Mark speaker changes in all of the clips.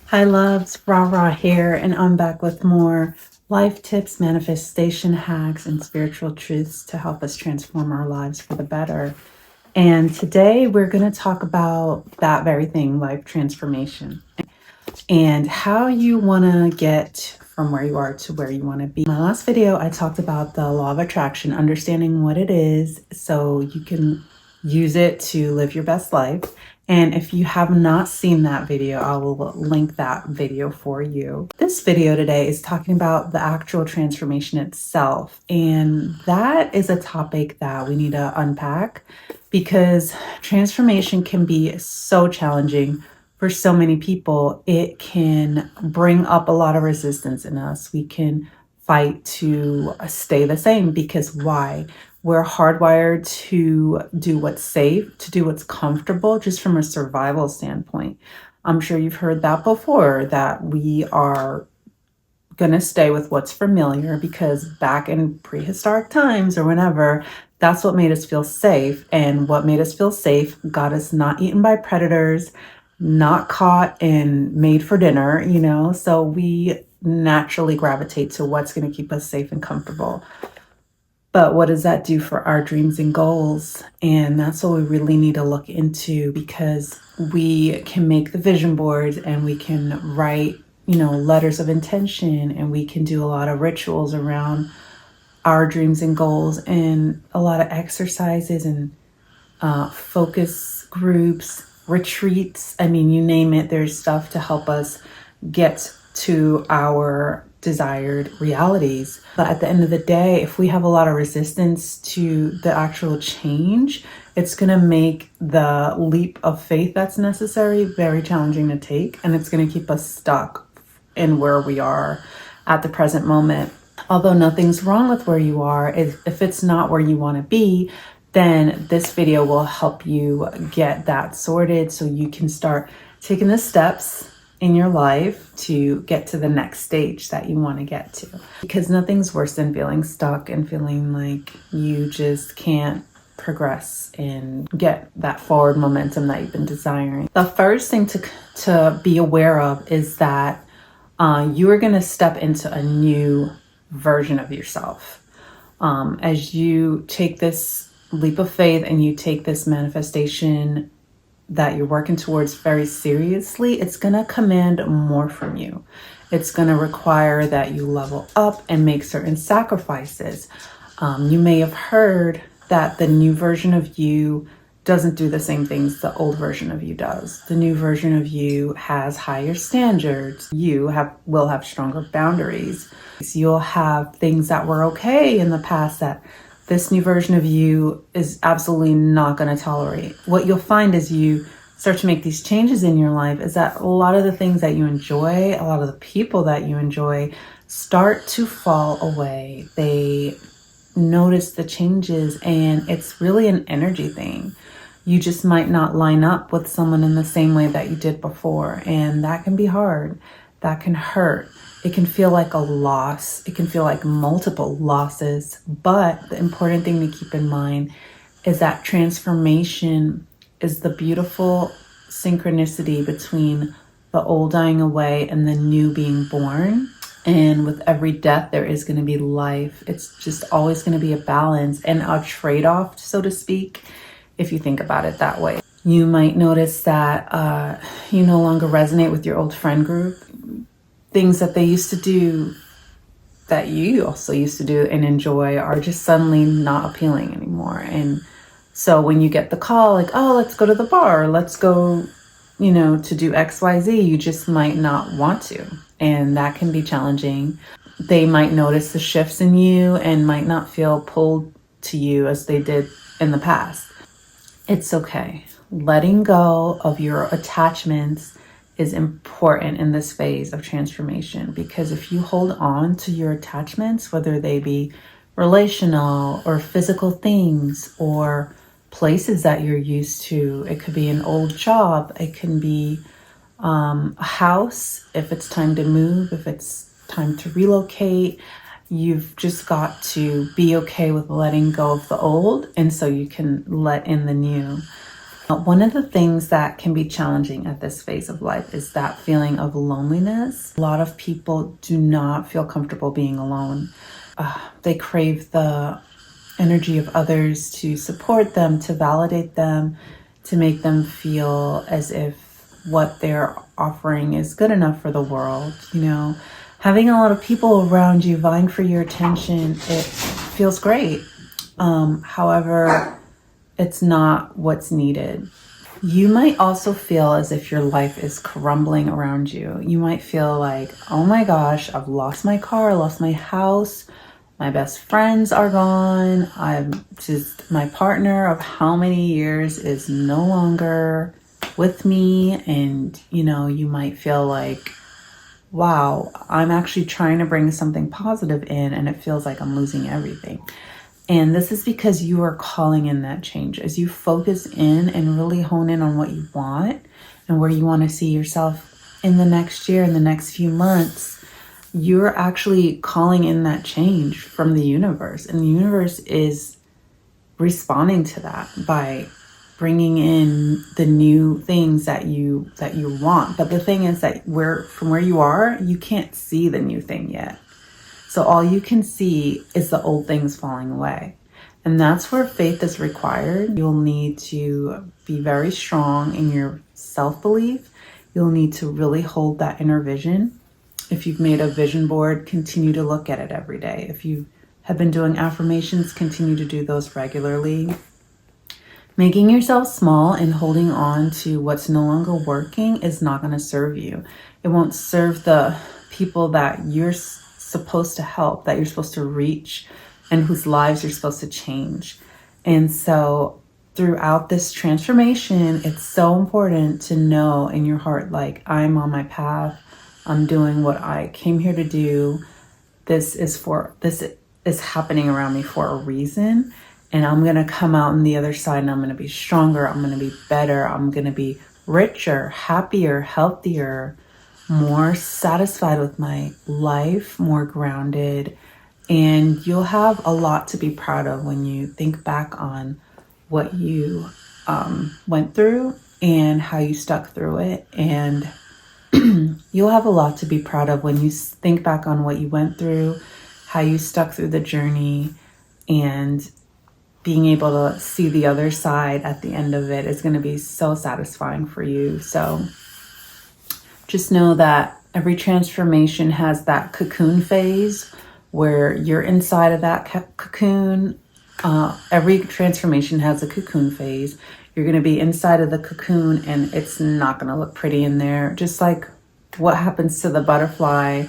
Speaker 1: Hi loves, Ra here, and I'm back with more life tips, manifestation hacks, and spiritual truths to help us transform our lives for the better. And today we're going to talk about that very thing, life transformation, and how you want to get from where you are to where you want to be. In my last video, I talked about the law of attraction, understanding what it is so you can use it to live your best life. And if you have not seen that video, I will link that video for you. This video today is talking about the actual transformation itself. And that is a topic that we need to unpack because transformation can be so challenging for so many people. It can bring up a lot of resistance in us. We can fight to stay the same because why? We're hardwired to do what's safe, to do what's comfortable, just from a survival standpoint. I'm sure you've heard that before, that we are going to stay with what's familiar because back in prehistoric times or whenever, that's what made us feel safe. And what made us feel safe got us not eaten by predators, not caught and made for dinner, so we naturally gravitate to what's going to keep us safe and comfortable. But what does that do for our dreams and goals? And that's what we really need to look into, because we can make the vision boards and we can write, letters of intention, and we can do a lot of rituals around our dreams and goals and a lot of exercises and focus groups, retreats. I mean, you name it, there's stuff to help us get to our desired realities. But at the end of the day, if we have a lot of resistance to the actual change, it's going to make the leap of faith that's necessary very challenging to take, and it's going to keep us stuck in where we are at the present moment. Although nothing's wrong with where you are, if it's not where you want to be, then this video will help you get that sorted so you can start taking the steps in your life to get to the next stage that you want to get to. Because nothing's worse than feeling stuck and feeling like you just can't progress and get that forward momentum that you've been desiring. The first thing to be aware of is that you are going to step into a new version of yourself. As you take this leap of faith and you take this manifestation that you're working towards very seriously, it's going to command more from you. It's going to require that you level up and make certain sacrifices. You may have heard that the new version of you doesn't do the same things the old version of you does. The new version of you has higher standards. You will have stronger boundaries. So you'll have things that were okay in the past that this new version of you is absolutely not going to tolerate. What you'll find as you start to make these changes in your life is that a lot of the things that you enjoy, a lot of the people that you enjoy start to fall away. They notice the changes, and it's really an energy thing. You just might not line up with someone in the same way that you did before, and that can be hard. That can hurt. It can feel like a loss. It can feel like multiple losses. But the important thing to keep in mind is that transformation is the beautiful synchronicity between the old dying away and the new being born. And with every death, there is going to be life. It's just always going to be a balance and a trade-off, so to speak, if you think about it that way. You might notice that you no longer resonate with your old friend group. Things that they used to do that you also used to do and enjoy are just suddenly not appealing anymore. And so when you get the call, like, oh, let's go to the bar, let's go, to do XYZ, you just might not want to. And that can be challenging. They might notice the shifts in you and might not feel pulled to you as they did in the past. It's okay. Letting go of your attachments is important in this phase of transformation, because if you hold on to your attachments, whether they be relational or physical things or places that you're used to, it could be an old job, it can be a house, if it's time to move, if it's time to relocate, you've just got to be okay with letting go of the old, and so you can let in the new. One of the things that can be challenging at this phase of life is that feeling of loneliness. A lot of people do not feel comfortable being alone. They crave the energy of others to support them, to validate them, to make them feel as if what they're offering is good enough for the world. Having a lot of people around you vying for your attention, it feels great. However, it's not what's needed. You might also feel as if your life is crumbling around you. You might feel like, oh my gosh, I've lost my car, I lost my house, my best friends are gone. My partner of how many years is no longer with me. And, you might feel like, wow, I'm actually trying to bring something positive in and it feels like I'm losing everything. And this is because you are calling in that change. As you focus in and really hone in on what you want and where you want to see yourself in the next year, in the next few months, you're actually calling in that change from the universe. And the universe is responding to that by bringing in the new things that you want. But the thing is that from where you are, you can't see the new thing yet. So all you can see is the old things falling away. And that's where faith is required. You'll need to be very strong in your self-belief. You'll need to really hold that inner vision. If you've made a vision board, continue to look at it every day. If you have been doing affirmations, continue to do those regularly. Making yourself small and holding on to what's no longer working is not going to serve you. It won't serve the people that you're supposed to help, that you're supposed to reach, and whose lives you're supposed to change. And so throughout this transformation, it's so important to know in your heart, like, I'm on my path. I'm doing what I came here to do. This is happening around me for a reason. And I'm going to come out on the other side and I'm going to be stronger. I'm going to be better. I'm going to be richer, happier, healthier, more satisfied with my life, more grounded. And you'll have a lot to be proud of when you think back on what you went through and how you stuck through it. And you'll have a lot to be proud of when you think back on what you went through, how you stuck through the journey, and being able to see the other side at the end of it is going to be so satisfying for you. So just know that every transformation has that cocoon phase where you're inside of that cocoon. Every transformation has a cocoon phase. You're going to be inside of the cocoon and it's not going to look pretty in there. Just like what happens to the butterfly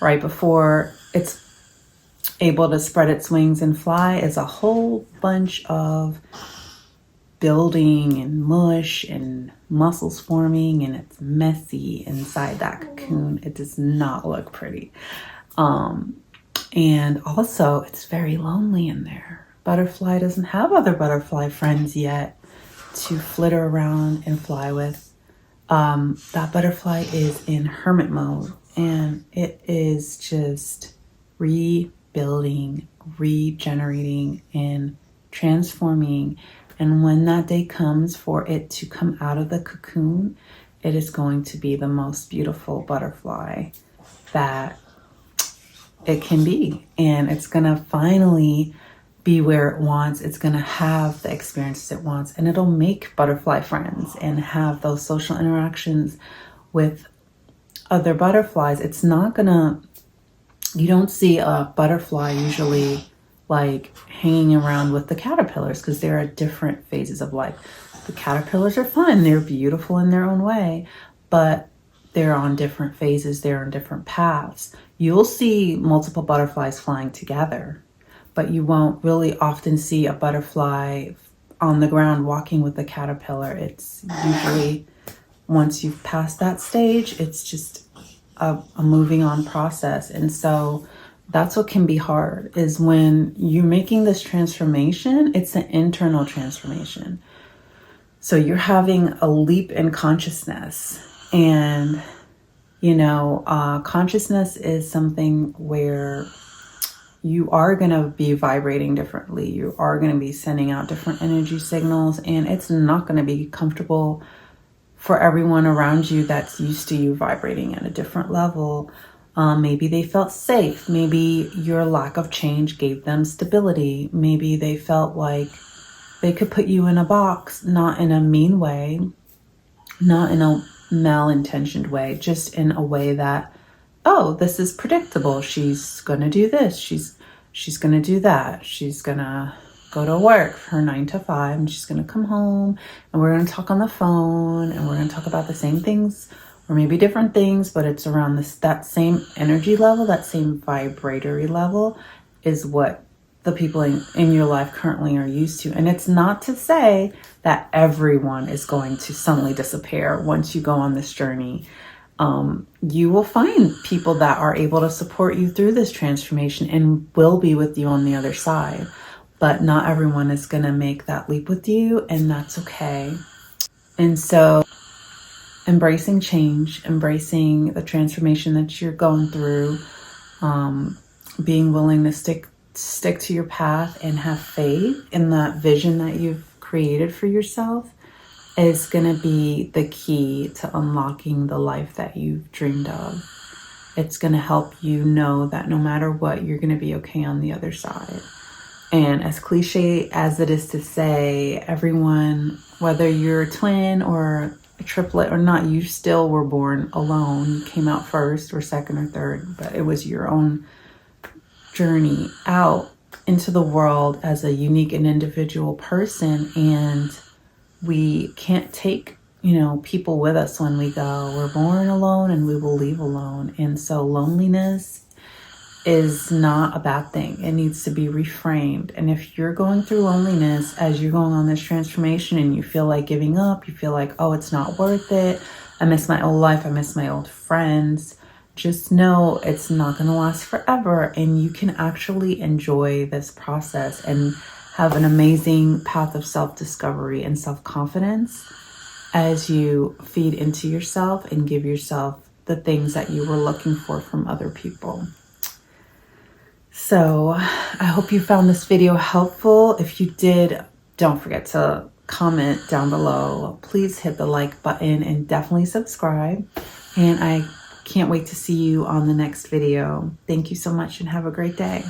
Speaker 1: right before it's able to spread its wings and fly is a whole bunch of building and mush and muscles forming, and it's messy inside that cocoon. It does not look pretty. And also it's very lonely in there. Butterfly doesn't have other butterfly friends yet to flitter around and fly with. That butterfly is in hermit mode, and it is just rebuilding, regenerating, and transforming. And when that day comes for it to come out of the cocoon, it is going to be the most beautiful butterfly that it can be. And it's going to finally be where it wants. It's going to have the experiences it wants, and it'll make butterfly friends and have those social interactions with other butterflies. It's not going to, you don't see a butterfly usually like hanging around with the caterpillars because they're at different phases of life. The caterpillars are fun. They're beautiful in their own way, but they're on different phases. They're on different paths. You'll see multiple butterflies flying together, but you won't really often see a butterfly on the ground walking with the caterpillar. It's usually, once you've passed that stage, it's just a moving on process. And so that's what can be hard, is when you're making this transformation, it's an internal transformation. So you're having a leap in consciousness. And, consciousness is something where you are going to be vibrating differently. You are going to be sending out different energy signals, and it's not going to be comfortable for everyone around you that's used to you vibrating at a different level. Maybe they felt safe. Maybe your lack of change gave them stability. Maybe they felt like they could put you in a box, not in a mean way, not in a malintentioned way, just in a way that, oh, this is predictable. She's going to do this. She's going to do that. She's going to go to work for her 9 to 5, and she's going to come home, and we're going to talk on the phone, and we're going to talk about the same things, or maybe different things, but it's around that same energy level, that same vibratory level is what the people in your life currently are used to. And it's not to say that everyone is going to suddenly disappear once you go on this journey. You will find people that are able to support you through this transformation and will be with you on the other side. But not everyone is going to make that leap with you, and that's okay. And so embracing change, embracing the transformation that you're going through, being willing to stick to your path and have faith in that vision that you've created for yourself is going to be the key to unlocking the life that you've dreamed of. It's going to help you know that no matter what, you're going to be okay on the other side. And as cliche as it is to say, everyone, whether you're a twin or a triplet or not, you still were born alone. You came out first or second or third, but it was your own journey out into the world as a unique and individual person. And we can't take, people with us when we go. We're born alone and we will leave alone. And so loneliness is not a bad thing. It needs to be reframed. And if you're going through loneliness as you're going on this transformation and you feel like giving up, you feel like, oh, it's not worth it, I miss my old life, I miss my old friends, just know it's not going to last forever, and you can actually enjoy this process and have an amazing path of self-discovery and self-confidence as you feed into yourself and give yourself the things that you were looking for from other people. So I hope you found this video helpful. If you did, don't forget to comment down below. Please hit the like button and definitely subscribe. And I can't wait to see you on the next video. Thank you so much and have a great day.